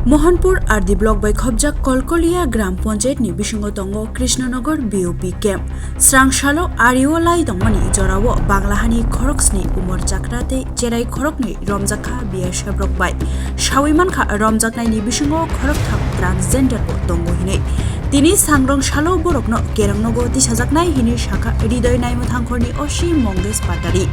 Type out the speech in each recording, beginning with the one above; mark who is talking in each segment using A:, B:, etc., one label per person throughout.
A: Mohanpur R D block bai khobjak kolkolia ग्राम panchayat ni bisingo tongo Krishnanagar BOP camp srangshalo ariolai tongmani jorao banglahani khoroksni umor jakrate cherai khorokni romjakha biya shabrok bai shawiman kha romjaknai ni bisingo khorok thak transgender bo tongo hine tini sangrong shalo borokno kerangnogo tisajaknai hini shakha hridoy naimo thangkhorni osi mongesh patari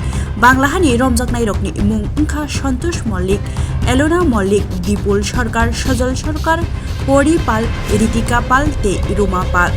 A: banglahani romjaknai rokni mung ungkha santosh mollik Elona Mallik Dipul Sarkar Sajal सरकार परी पाल रीतिका पाल ते रुमा पाल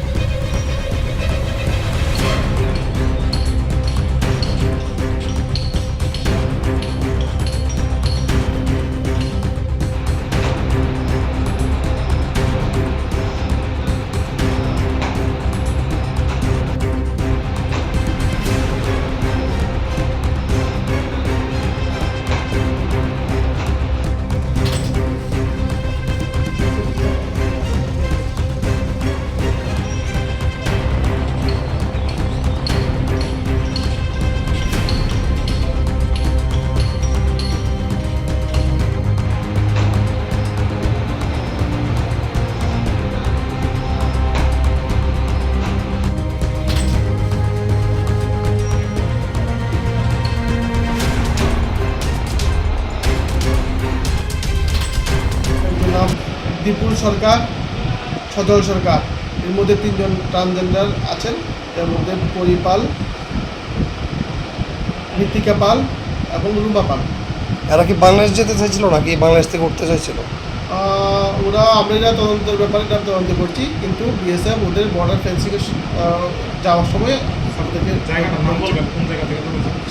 B: দীপুল সরকার সজল সরকার এর মধ্যে তিনজন transgender আছেন এর মধ্যে পরিপাল ঋতিকা পাল এবং রুমা পাল।
C: এরা কি বাংলাদেশ যেতে চাইছিল নাকি বাংলাদেশ থেকে উঠতে চাইছিল?
B: ওরা আমরা তদন্তের ব্যাপারে তদন্ত করছি, কিন্তু বিএসএফ ওদের বর্ডার ফেন্সিংয়ে যাওয়ার সময়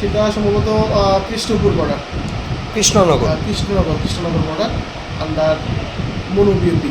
B: সেটা সম্ভবত Krishnapur border
C: Krishnanagar
B: border under Manu BNP.